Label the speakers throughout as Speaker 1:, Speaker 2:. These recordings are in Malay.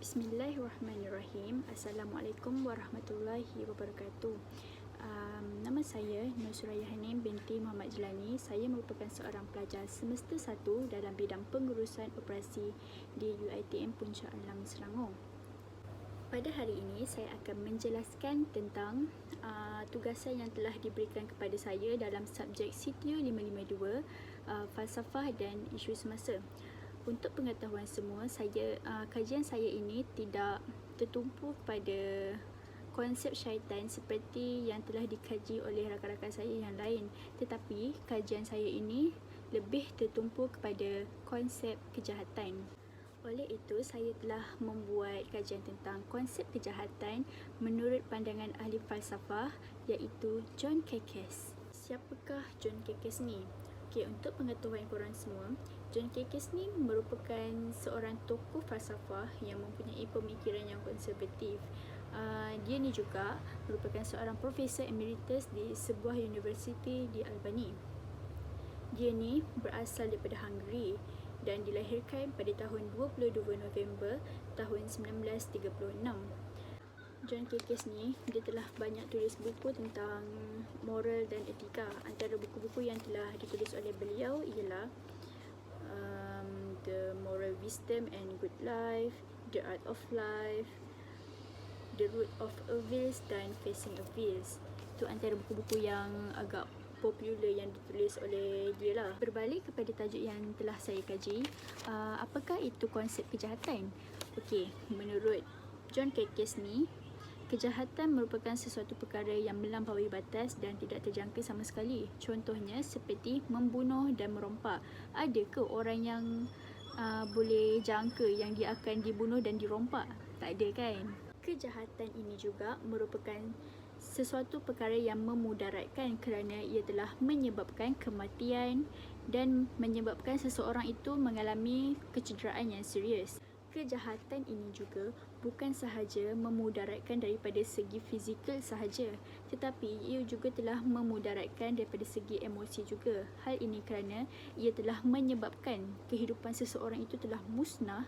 Speaker 1: Bismillahirrahmanirrahim. Assalamualaikum warahmatullahi wabarakatuh. Nama saya Nur Suraya Hanim binti Muhammad Jelani. Saya merupakan seorang pelajar semester 1 dalam bidang pengurusan operasi di UiTM Puncak Alam Selangor. Pada hari ini saya akan menjelaskan tentang tugasan yang telah diberikan kepada saya dalam subjek CTU 552, falsafah dan isu semasa. Untuk pengetahuan semua, kajian saya ini tidak tertumpu pada konsep syaitan seperti yang telah dikaji oleh rakan-rakan saya yang lain, tetapi kajian saya ini lebih tertumpu kepada konsep kejahatan. Oleh itu, saya telah membuat kajian tentang konsep kejahatan menurut pandangan ahli falsafah iaitu John Kekes. Siapakah John Kekes ni? Okey, untuk pengetahuan korang semua, John Kekes ni merupakan seorang tokoh falsafah yang mempunyai pemikiran yang konservatif. Dia ni juga merupakan seorang profesor emeritus di sebuah universiti di Albania. Dia ni berasal daripada Hungary dan dilahirkan pada tahun 22 November tahun 1936. John Kekes ni, dia telah banyak tulis buku tentang moral dan etika. Antara buku-buku yang telah ditulis oleh beliau ialah The Moral Wisdom and Good Life, The Art of Life, The Root of Evils dan Facing Evils. Itu antara buku-buku yang agak popular yang ditulis oleh dia lah. Berbalik kepada tajuk yang telah saya kaji, apakah itu konsep kejahatan? Okey, menurut John Kekes ni, kejahatan merupakan sesuatu perkara yang melampaui batas dan tidak terjangka sama sekali. Contohnya seperti membunuh dan merompak. Ada ke orang yang boleh jangka yang dia akan dibunuh dan dirompak? Tak ada kan? Kejahatan ini juga merupakan sesuatu perkara yang memudaratkan kerana ia telah menyebabkan kematian dan menyebabkan seseorang itu mengalami kecederaan yang serius. Kejahatan ini juga bukan sahaja memudaratkan daripada segi fizikal sahaja, tetapi ia juga telah memudaratkan daripada segi emosi juga. Hal ini kerana ia telah menyebabkan kehidupan seseorang itu telah musnah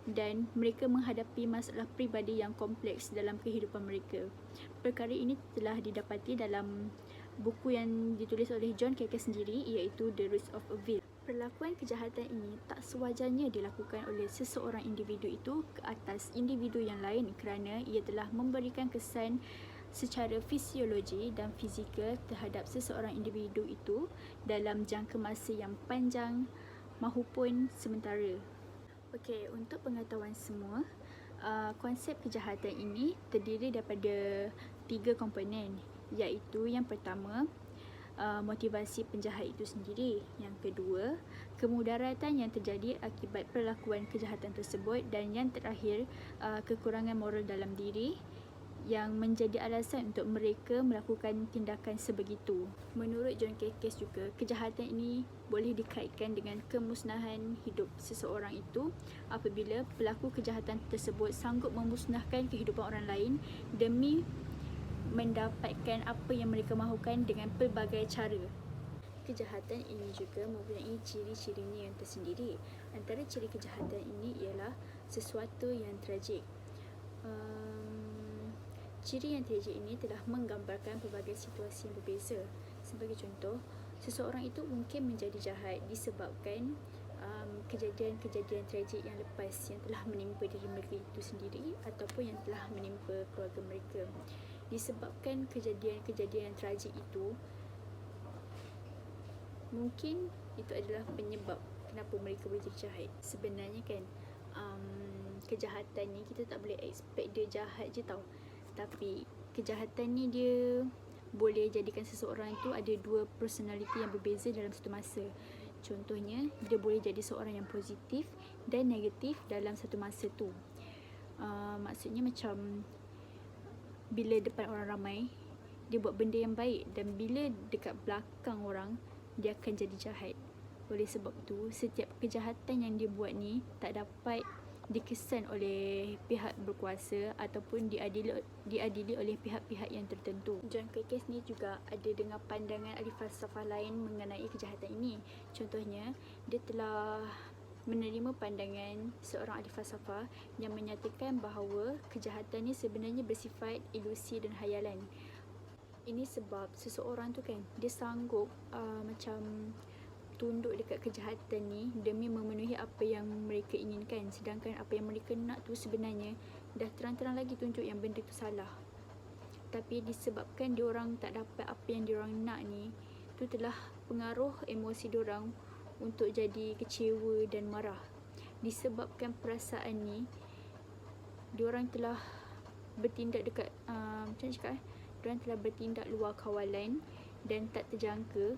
Speaker 1: dan mereka menghadapi masalah peribadi yang kompleks dalam kehidupan mereka. Perkara ini telah didapati dalam buku yang ditulis oleh John Kekes sendiri iaitu The Roots of Evil. Perlakuan kejahatan ini tak sewajarnya dilakukan oleh seseorang individu itu ke atas individu yang lain kerana ia telah memberikan kesan secara fisiologi dan fizikal terhadap seseorang individu itu dalam jangka masa yang panjang mahupun sementara. Okey, untuk pengetahuan semua, konsep kejahatan ini terdiri daripada 3 komponen, iaitu yang pertama, motivasi penjahat itu sendiri. Yang kedua, kemudaratan yang terjadi akibat perlakuan kejahatan tersebut. Dan yang terakhir, kekurangan moral dalam diri yang menjadi alasan untuk mereka melakukan tindakan sebegitu. Menurut John Kekes juga, kejahatan ini boleh dikaitkan dengan kemusnahan hidup seseorang itu apabila pelaku kejahatan tersebut sanggup memusnahkan kehidupan orang lain demi mendapatkan apa yang mereka mahukan dengan pelbagai cara. Kejahatan ini juga mempunyai ciri-cirinya yang tersendiri. Antara ciri kejahatan ini ialah sesuatu yang tragik. Ciri yang tragik ini telah menggambarkan pelbagai situasi yang berbeza. Sebagai contoh, seseorang itu mungkin menjadi jahat disebabkan kejadian-kejadian tragik yang lepas yang telah menimpa diri mereka itu sendiri ataupun yang telah menimpa keluarga mereka. Disebabkan kejadian-kejadian yang tragik itu, mungkin itu adalah penyebab kenapa mereka boleh jadi jahat. Sebenarnya kan, kejahatan ni kita tak boleh expect dia jahat je tau. Tapi kejahatan ni dia boleh jadikan seseorang itu ada 2 personality yang berbeza dalam satu masa. Contohnya, dia boleh jadi seorang yang positif dan negatif dalam satu masa tu. Maksudnya macam bila depan orang ramai, dia buat benda yang baik, dan bila dekat belakang orang, dia akan jadi jahat. Oleh sebab tu, setiap kejahatan yang dia buat ni tak dapat dikesan oleh pihak berkuasa ataupun diadili oleh pihak-pihak yang tertentu. John Kekes ni juga ada dengan pandangan ahli falsafah lain mengenai kejahatan ini. Contohnya, dia telah menerima pandangan seorang ahli falsafah yang menyatakan bahawa kejahatan ni sebenarnya bersifat ilusi dan hayalan. Ini sebab seseorang tu kan, dia sanggup macam tunduk dekat kejahatan ni demi memenuhi apa yang mereka inginkan, sedangkan apa yang mereka nak tu sebenarnya dah terang-terang lagi tunjuk yang benda tu salah. Tapi disebabkan diorang tak dapat apa yang diorang nak ni, tu telah pengaruh emosi diorang untuk jadi kecewa dan marah. Disebabkan perasaan ni, diorang telah bertindak dekat macam mana cakap diorang telah bertindak luar kawalan dan tak terjangka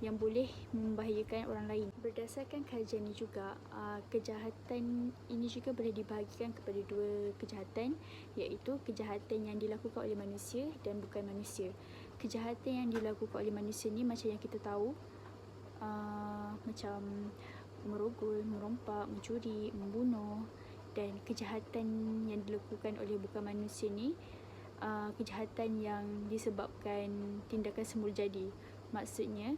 Speaker 1: yang boleh membahayakan orang lain. Berdasarkan kajian ni juga, kejahatan ini juga boleh dibahagikan kepada dua kejahatan, iaitu kejahatan yang dilakukan oleh manusia dan bukan manusia. Kejahatan yang dilakukan oleh manusia ni macam yang kita tahu, macam merogol, merompak, mencuri, membunuh. Dan kejahatan yang dilakukan oleh bukan manusia ni kejahatan yang disebabkan tindakan semula jadi. Maksudnya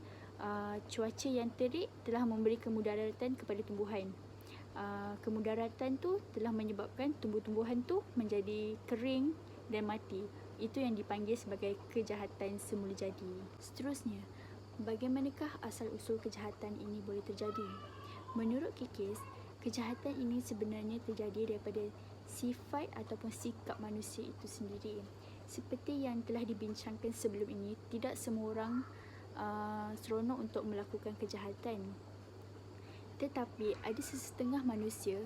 Speaker 1: cuaca yang terik telah memberi kemudaratan kepada tumbuhan. Kemudaratan tu telah menyebabkan tumbuh-tumbuhan tu menjadi kering dan mati. Itu yang dipanggil sebagai kejahatan semula jadi. Seterusnya, bagaimanakah asal-usul kejahatan ini boleh terjadi? Menurut Kikis, kejahatan ini sebenarnya terjadi daripada sifat ataupun sikap manusia itu sendiri. Seperti yang telah dibincangkan sebelum ini, tidak semua orang seronok untuk melakukan kejahatan. Tetapi ada sesetengah manusia,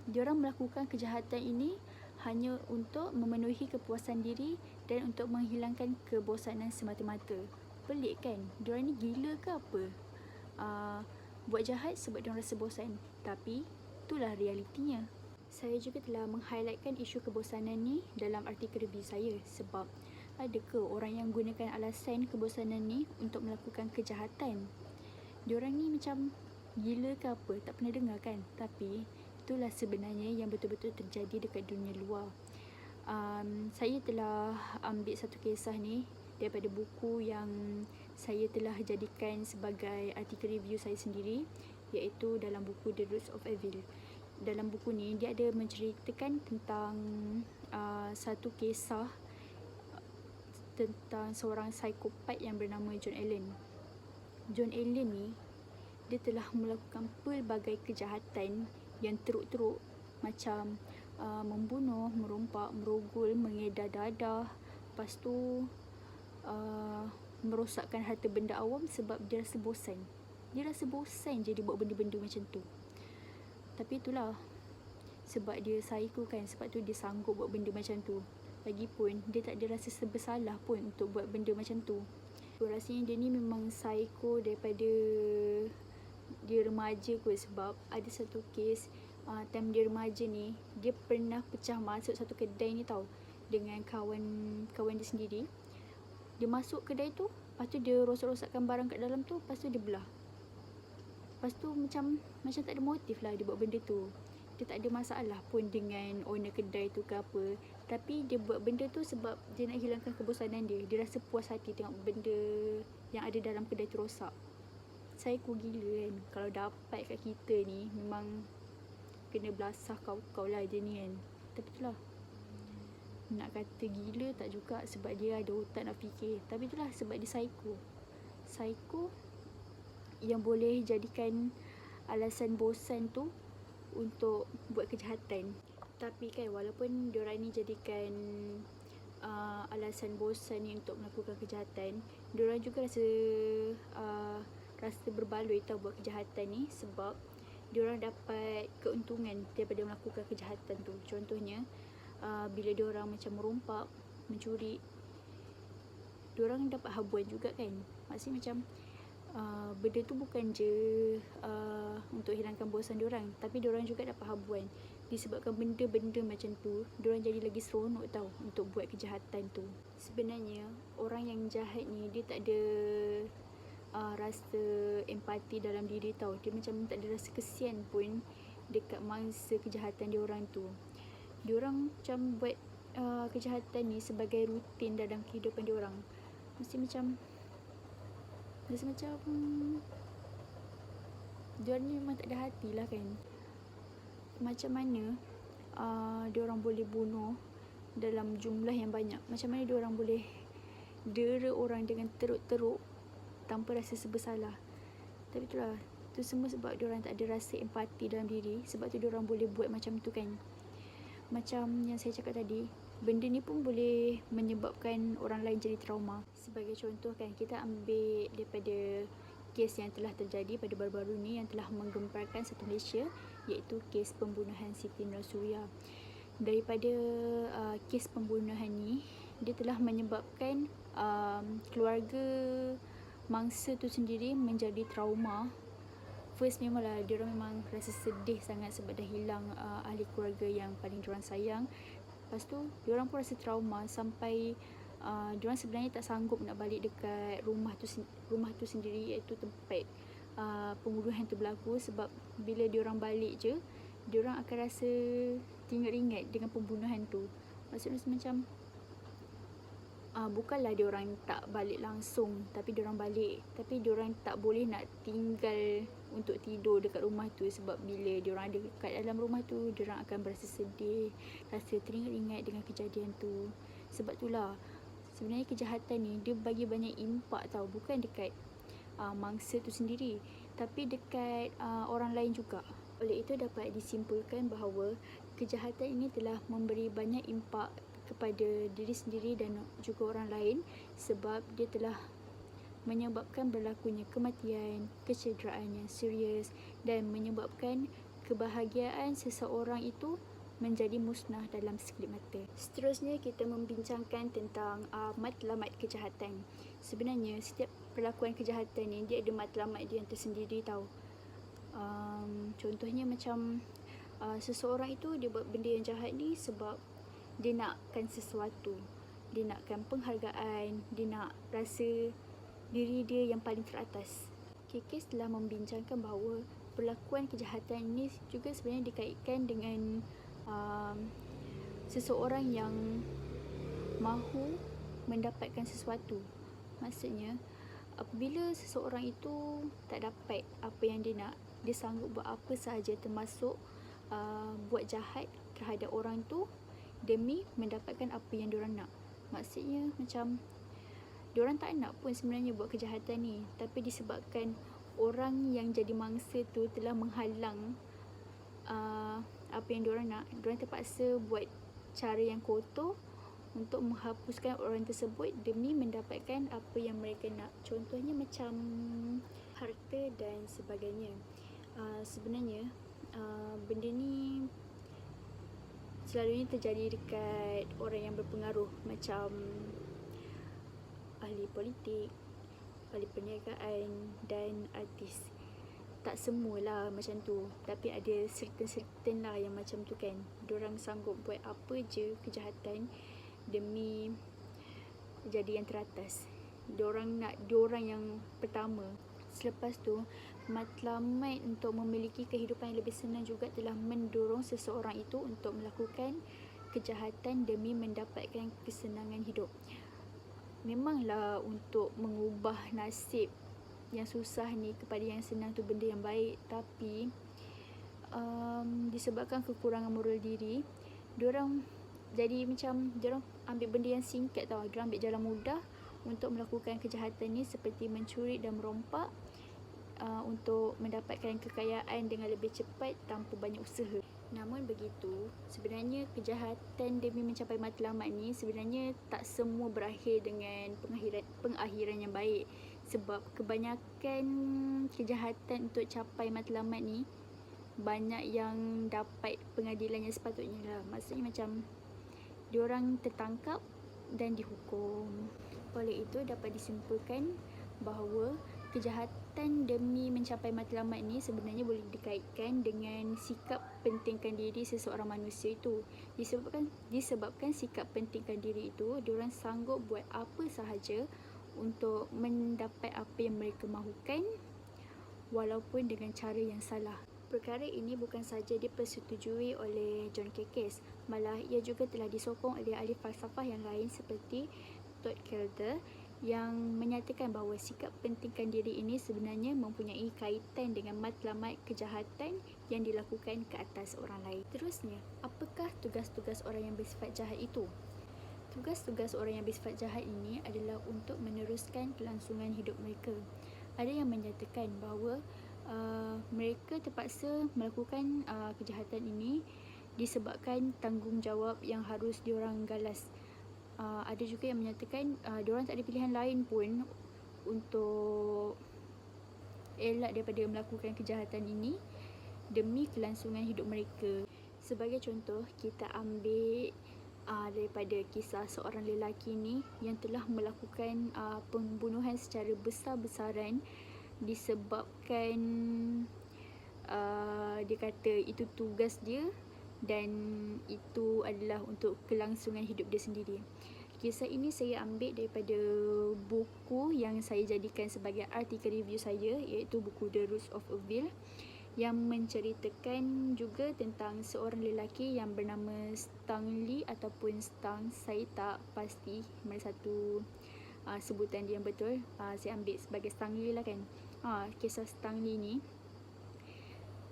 Speaker 1: diorang melakukan kejahatan ini hanya untuk memenuhi kepuasan diri dan untuk menghilangkan kebosanan semata-mata. Pelik kan? Diorang ni gila ke apa? Buat jahat sebab diorang rasa bosan. Tapi itulah realitinya. Saya juga telah meng-highlightkan isu kebosanan ni dalam artikel review saya, sebab adakah orang yang gunakan alasan kebosanan ni untuk melakukan kejahatan? Diorang ni macam gila ke apa? Tak pernah dengar kan? Tapi itulah sebenarnya yang betul-betul terjadi dekat dunia luar. Saya telah ambil satu kisah ni daripada buku yang saya telah jadikan sebagai artikel review saya sendiri, iaitu dalam buku The Roots of Evil. Dalam buku ni dia ada menceritakan tentang satu kisah tentang seorang psikopat yang bernama John Allen. John Allen ni, dia telah melakukan pelbagai kejahatan yang teruk-teruk, macam membunuh, merompak, merogol, mengedar dadah, lepas tu merosakkan harta benda awam sebab dia rasa bosan. Dia rasa bosan je dia buat benda-benda macam tu. Tapi itulah, sebab dia psycho kan, sebab tu dia sanggup buat benda macam tu. Lagipun dia tak ada rasa bersalah pun untuk buat benda macam tu. Rasanya dia ni memang psycho daripada dia remaja kot, sebab ada satu kes time dia remaja ni, dia pernah pecah masuk satu kedai ni tau, dengan kawan dia sendiri. Dia masuk kedai tu, lepas tu dia rosak-rosakkan barang kat dalam tu, lepas tu dia belah. Lepas tu macam tak ada motif lah dia buat benda tu. Dia tak ada masalah pun dengan owner kedai tu ke apa, tapi dia buat benda tu sebab dia nak hilangkan kebosanan dia. Dia rasa puas hati tengok benda yang ada dalam kedai tu rosak. Psycho gila kan. Kalau dapat kat kita ni, memang kena belasah kau lah dia ni kan. Tapi itulah, nak kata gila tak juga, sebab dia ada otak nak fikir. Tapi itulah, sebab dia psycho yang boleh jadikan alasan bosan tu untuk buat kejahatan. Tapi kan, walaupun diorang ni jadikan alasan bosan ni untuk melakukan kejahatan, diorang juga rasa berbaloi tau buat kejahatan ni, sebab diorang dapat keuntungan daripada melakukan kejahatan tu. Contohnya, bila diorang macam merompak, mencuri, diorang dapat habuan juga kan. Maksudnya macam benda tu bukan je untuk hilangkan bosan diorang, tapi diorang juga dapat habuan. Disebabkan benda-benda macam tu, diorang jadi lagi seronok tau untuk buat kejahatan tu. Sebenarnya orang yang jahat ni, dia tak ada rasa empati dalam diri tau. Dia macam tak ada rasa kesian pun dekat mangsa kejahatan diorang tu. Diorang macam buat kejahatan ni sebagai rutin dalam kehidupan diorang. Rasa macam diorang ni memang tak ada hati lah kan. Macam mana diorang boleh bunuh dalam jumlah yang banyak? Macam mana diorang boleh dera orang dengan teruk-teruk tanpa rasa bersalah? Tapi itulah, tu semua sebab diorang tak ada rasa empati dalam diri. Sebab tu diorang boleh buat macam tu kan. Macam yang saya cakap tadi, benda ni pun boleh menyebabkan orang lain jadi trauma. Sebagai contoh kan, kita ambil daripada kes yang telah terjadi pada baru-baru ni yang telah menggemparkan satu Malaysia, iaitu kes pembunuhan Siti Nursuria. Daripada kes pembunuhan ni, dia telah menyebabkan keluarga mangsa tu sendiri menjadi trauma. First memanglah diorang memang rasa sedih sangat sebab dah hilang ahli keluarga yang paling diorang sayang. Lepas tu diorang pun rasa trauma sampai diorang sebenarnya tak sanggup nak balik dekat rumah tu sendiri, iaitu tempat pembunuhan tu berlaku. Sebab bila diorang balik je, diorang akan rasa teringat-ingat dengan pembunuhan tu. Maksudnya macam bukanlah diorang tak balik langsung, tapi diorang balik, tapi diorang tak boleh nak tinggal untuk tidur dekat rumah tu. Sebab bila diorang ada kat dalam rumah tu, diorang akan berasa sedih, rasa teringat-ingat dengan kejadian tu. Sebab itulah sebenarnya kejahatan ni dia bagi banyak impak tau, bukan dekat mangsa tu sendiri, tapi dekat orang lain juga. Oleh itu dapat disimpulkan bahawa kejahatan ini telah memberi banyak impak kepada diri sendiri dan juga orang lain, sebab dia telah menyebabkan berlakunya kematian, kecederaan yang serius, dan menyebabkan kebahagiaan seseorang itu menjadi musnah dalam sekelip mata. Seterusnya kita membincangkan tentang matlamat kejahatan. Sebenarnya setiap perlakuan kejahatan ni dia ada matlamat dia yang tersendiri tau. Contohnya macam seseorang itu dia buat benda yang jahat ni sebab dia nakkan sesuatu, dia nakkan penghargaan, dia nak rasa diri dia yang paling teratas. KKS telah membincangkan bahawa perlakuan kejahatan ini juga sebenarnya dikaitkan dengan seseorang yang mahu mendapatkan sesuatu. Maksudnya apabila seseorang itu tak dapat apa yang dia nak, dia sanggup buat apa sahaja, termasuk buat jahat terhadap orang tu demi mendapatkan apa yang diorang nak. Maksudnya macam diorang tak nak pun sebenarnya buat kejahatan ni, tapi disebabkan orang yang jadi mangsa tu telah menghalang apa yang diorang nak, diorang terpaksa buat cara yang kotor untuk menghapuskan orang tersebut demi mendapatkan apa yang mereka nak. Contohnya macam harta dan sebagainya. Sebenarnya benda ni selalunya terjadi dekat orang yang berpengaruh, macam ahli politik, ahli perniagaan dan artis. Tak semualah macam tu, tapi ada certain lah yang macam tu kan. Diorang sanggup buat apa je kejahatan demi jadi yang teratas. Diorang nak diorang yang pertama. Selepas tu, matlamat untuk memiliki kehidupan yang lebih senang juga telah mendorong seseorang itu untuk melakukan kejahatan demi mendapatkan kesenangan hidup. Memanglah untuk mengubah nasib yang susah ni kepada yang senang tu benda yang baik, tapi disebabkan kekurangan moral diri, diorang jadi macam diorang ambil benda yang singkat tau. Diorang ambil jalan mudah untuk melakukan kejahatan ni, seperti mencuri dan merompak untuk mendapatkan kekayaan dengan lebih cepat tanpa banyak usaha. Namun begitu, sebenarnya kejahatan demi mencapai matlamat ni sebenarnya tak semua berakhir dengan pengakhiran yang baik. Sebab kebanyakan kejahatan untuk capai matlamat ni banyak yang dapat pengadilan yang sepatutnya lah. Maksudnya macam diorang tertangkap dan dihukum. Oleh itu dapat disimpulkan bahawa kejahatan demi mencapai matlamat ni sebenarnya boleh dikaitkan dengan sikap pentingkan diri seseorang manusia itu. Disebabkan sikap pentingkan diri itu, diorang sanggup buat apa sahaja untuk mendapat apa yang mereka mahukan, walaupun dengan cara yang salah. Perkara ini bukan saja dipersetujui oleh John KKS, malah ia juga telah disokong oleh ahli falsafah yang lain seperti Todd Kelder yang menyatakan bahawa sikap pentingkan diri ini sebenarnya mempunyai kaitan dengan matlamat kejahatan yang dilakukan ke atas orang lain. Terusnya, apakah tugas-tugas orang yang bersifat jahat itu? Tugas-tugas orang yang bersifat jahat ini adalah untuk meneruskan kelangsungan hidup mereka. Ada yang menyatakan bahawa mereka terpaksa melakukan kejahatan ini disebabkan tanggungjawab yang harus diorang galas. Ada juga yang menyatakan diorang tak ada pilihan lain pun untuk elak daripada melakukan kejahatan ini demi kelangsungan hidup mereka. Sebagai contoh, kita ambil daripada kisah seorang lelaki ni yang telah melakukan pembunuhan secara besar-besaran disebabkan dia kata itu tugas dia dan itu adalah untuk kelangsungan hidup dia sendiri. Kisah ini saya ambil daripada buku yang saya jadikan sebagai artikel review saya, iaitu buku The Roots of Evil, yang menceritakan juga tentang seorang lelaki yang bernama Stanley ataupun Stang, saya tak pasti mana satu sebutan dia yang betul. Saya ambil sebagai Stanley lah kan. Kisah Stanley ni,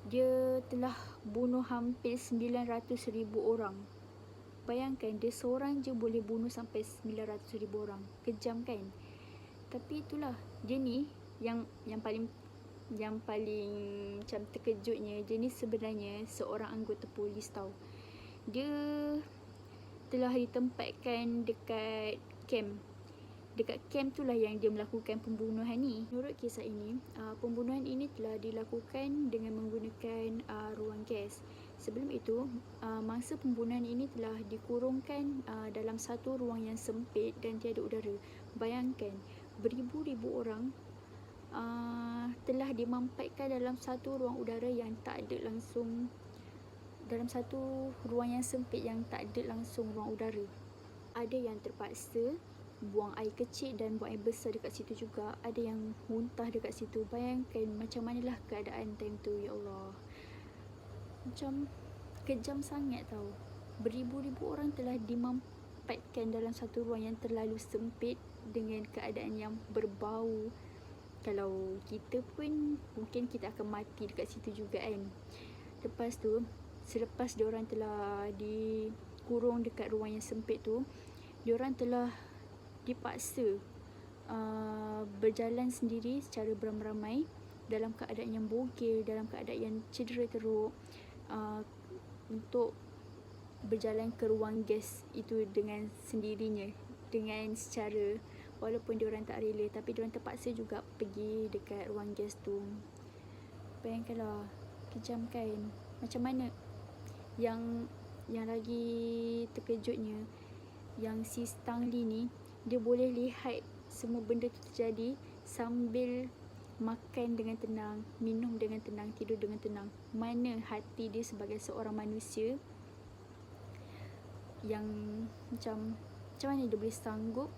Speaker 1: dia telah bunuh hampir 900,000 orang. Bayangkan, dia seorang je boleh bunuh sampai 900,000 orang. Kejam kan? Tapi itulah, dia ni yang paling macam terkejutnya, dia ni sebenarnya seorang anggota polis tau. Dia telah ditempatkan dekat camp. Dekat camp tu lah yang dia melakukan pembunuhan ni. Menurut kisah ini, pembunuhan ini telah dilakukan dengan menggunakan ruang gas. Sebelum itu, mangsa pembunuhan ini telah dikurungkan dalam satu ruang yang sempit dan tiada udara. Bayangkan, beribu-ribu orang telah dimampatkan dalam satu ruang udara yang tak ada langsung, dalam satu ruang yang sempit yang tak ada langsung ruang udara. Ada yang terpaksa buang air kecil dan buang air besar dekat situ juga. Ada yang muntah dekat situ. Bayangkan macam manalah keadaan time tu, ya Allah. Macam kejam sangat tau. Beribu-ribu orang telah dimampatkan dalam satu ruang yang terlalu sempit dengan keadaan yang berbau. Kalau kita pun mungkin kita akan mati dekat situ juga kan. Lepas tu, selepas diorang telah dikurung dekat ruang yang sempit tu, diorang telah dipaksa berjalan sendiri secara beramai-ramai dalam keadaan yang bogel, dalam keadaan yang cedera teruk, untuk berjalan ke ruang gas itu dengan sendirinya, dengan secara, walaupun diorang tak rela, tapi diorang terpaksa juga pergi dekat ruang gas tu. Bayangkanlah, kejam kan? Macam mana? Yang lagi terkejutnya, yang si Stanley ni, dia boleh lihat semua benda tu terjadi sambil makan dengan tenang, minum dengan tenang, tidur dengan tenang. Mana hati dia sebagai seorang manusia yang macam mana dia boleh sanggup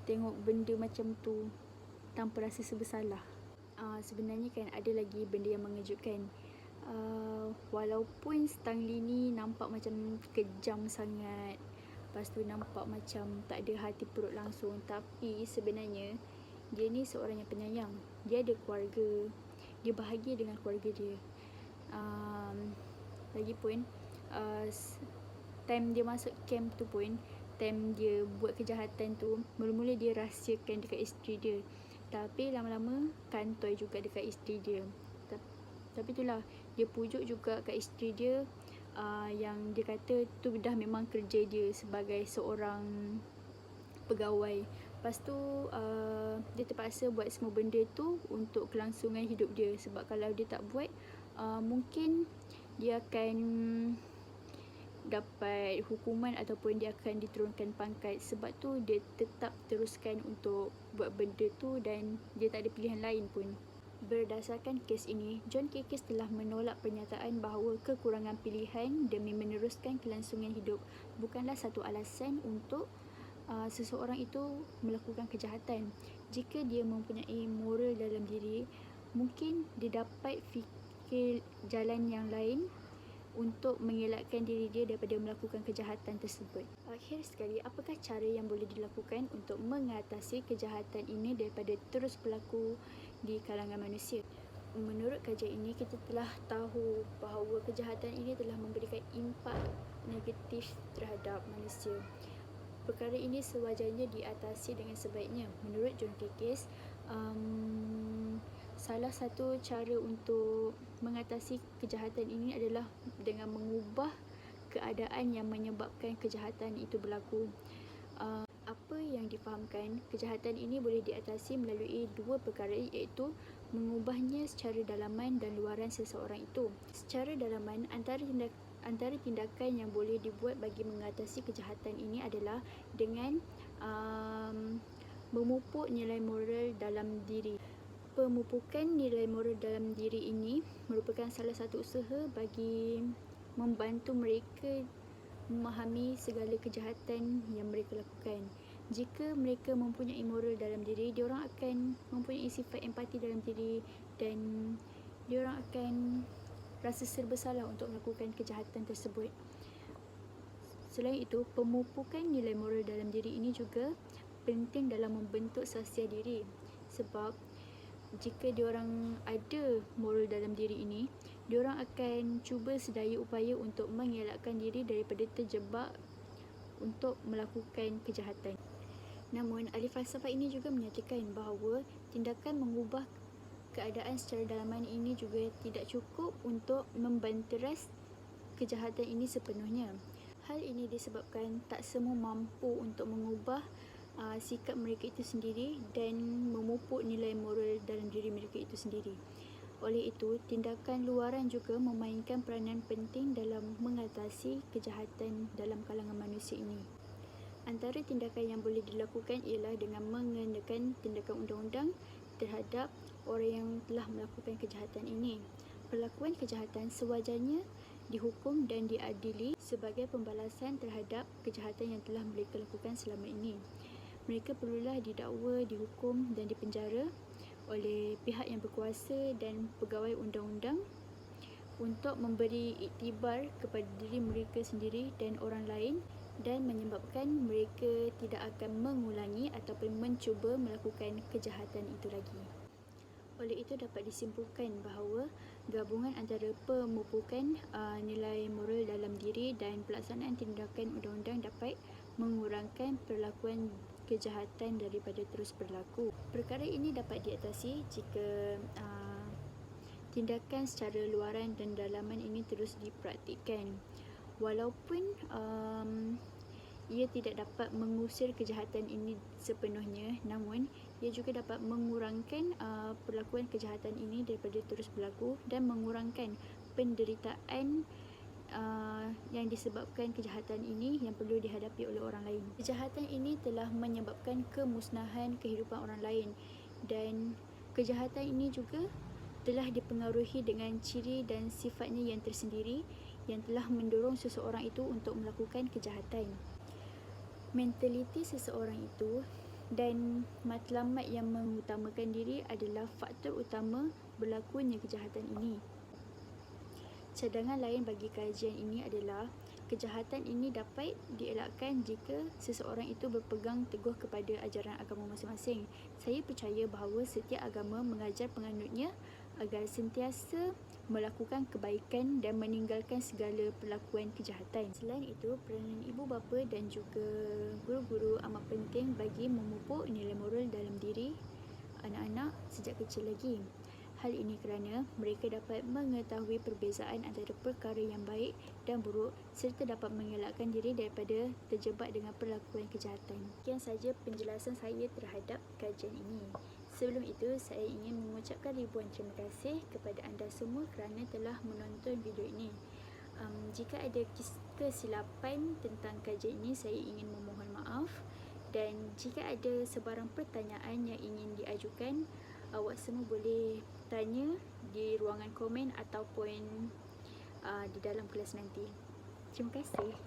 Speaker 1: tengok benda macam tu tanpa rasa bersalah. Sebenarnya kan ada lagi benda yang mengejutkan. Walaupun Stanley ni nampak macam kejam sangat, lepas tu nampak macam tak ada hati perut langsung, tapi sebenarnya dia ni seorang yang penyayang. Dia ada keluarga, dia bahagia dengan keluarga dia. Lagipun time dia masuk camp tu pun, time dia buat kejahatan tu, mula-mula dia rahsiakan dekat isteri dia, tapi lama-lama kantoi juga dekat isteri dia. Tapi itulah, dia pujuk juga kat isteri dia, yang dia kata tu dah memang kerja dia sebagai seorang pegawai. Lepas tu dia terpaksa buat semua benda tu untuk kelangsungan hidup dia. Sebab kalau dia tak buat, mungkin dia akan dapat hukuman ataupun dia akan diturunkan pangkat. Sebab tu dia tetap teruskan untuk buat benda tu dan dia tak ada pilihan lain pun. Berdasarkan kes ini, John Kekes telah menolak pernyataan bahawa kekurangan pilihan demi meneruskan kelangsungan hidup bukanlah satu alasan untuk seseorang itu melakukan kejahatan. Jika dia mempunyai moral dalam diri, mungkin dia dapat fikir jalan yang lain untuk mengelakkan diri dia daripada melakukan kejahatan tersebut. Akhir sekali, apakah cara yang boleh dilakukan untuk mengatasi kejahatan ini daripada terus berlaku di kalangan manusia? Menurut kajian ini, kita telah tahu bahawa kejahatan ini telah memberikan impak negatif terhadap manusia. Perkara ini sewajarnya diatasi dengan sebaiknya. Menurut John Kekes, salah satu cara untuk mengatasi kejahatan ini adalah dengan mengubah keadaan yang menyebabkan kejahatan itu berlaku. Apa yang difahamkan, kejahatan ini boleh diatasi melalui dua perkara, iaitu mengubahnya secara dalaman dan luaran seseorang itu. Secara dalaman, antara tindakan yang boleh dibuat bagi mengatasi kejahatan ini adalah dengan memupuk nilai moral dalam diri. Pemupukan nilai moral dalam diri ini merupakan salah satu usaha bagi membantu mereka memahami segala kejahatan yang mereka lakukan. Jika mereka mempunyai moral dalam diri, diorang akan mempunyai sifat empati dalam diri dan diorang akan rasa serba salah untuk melakukan kejahatan tersebut. Selain itu, pemupukan nilai moral dalam diri ini juga penting dalam membentuk sasiah diri, sebab jika diorang ada moral dalam diri ini, diorang akan cuba sedaya upaya untuk mengelakkan diri daripada terjebak untuk melakukan kejahatan. Namun, ahli falsafah ini juga menyatakan bahawa tindakan mengubah keadaan secara dalaman ini juga tidak cukup untuk membanteras kejahatan ini sepenuhnya. Hal ini disebabkan tak semua mampu untuk mengubah sikap mereka itu sendiri dan memupuk nilai moral dalam diri mereka itu sendiri. Oleh itu, tindakan luaran juga memainkan peranan penting dalam mengatasi kejahatan dalam kalangan manusia ini. Antara tindakan yang boleh dilakukan ialah dengan mengenakan tindakan undang-undang terhadap orang yang telah melakukan kejahatan ini. Perlakuan kejahatan sewajarnya dihukum dan diadili sebagai pembalasan terhadap kejahatan yang telah mereka lakukan selama ini. Mereka perlulah didakwa, dihukum dan dipenjara oleh pihak yang berkuasa dan pegawai undang-undang untuk memberi iktibar kepada diri mereka sendiri dan orang lain dan menyebabkan mereka tidak akan mengulangi ataupun mencuba melakukan kejahatan itu lagi. Oleh itu, dapat disimpulkan bahawa gabungan antara pemupukan nilai moral dalam diri dan pelaksanaan tindakan undang-undang dapat mengurangkan perlakuan kejahatan daripada terus berlaku. Perkara ini dapat diatasi jika tindakan secara luaran dan dalaman ini terus dipraktikkan. Walaupun ia tidak dapat mengusir kejahatan ini sepenuhnya, namun ia juga dapat mengurangkan perlakuan kejahatan ini daripada terus berlaku dan mengurangkan penderitaan yang disebabkan kejahatan ini yang perlu dihadapi oleh orang lain. Kejahatan ini telah menyebabkan kemusnahan kehidupan orang lain dan kejahatan ini juga telah dipengaruhi dengan ciri dan sifatnya yang tersendiri yang telah mendorong seseorang itu untuk melakukan kejahatan. Mentaliti seseorang itu dan matlamat yang mengutamakan diri adalah faktor utama berlakunya kejahatan ini. Cadangan lain bagi kajian ini adalah kejahatan ini dapat dielakkan jika seseorang itu berpegang teguh kepada ajaran agama masing-masing. Saya percaya bahawa setiap agama mengajar penganutnya agar sentiasa melakukan kebaikan dan meninggalkan segala perlakuan kejahatan. Selain itu, peranan ibu bapa dan juga guru-guru amat penting bagi memupuk nilai moral dalam diri anak-anak sejak kecil lagi. Hal ini kerana mereka dapat mengetahui perbezaan antara perkara yang baik dan buruk serta dapat mengelakkan diri daripada terjebak dengan perlakuan kejahatan. Sekian sahaja penjelasan saya terhadap kajian ini. Sebelum itu, saya ingin mengucapkan ribuan terima kasih kepada anda semua kerana telah menonton video ini. Jika ada kesilapan tentang kajian ini, saya ingin memohon maaf. Dan jika ada sebarang pertanyaan yang ingin diajukan, awak semua boleh tanya di ruangan komen ataupun di dalam kelas nanti. Terima kasih.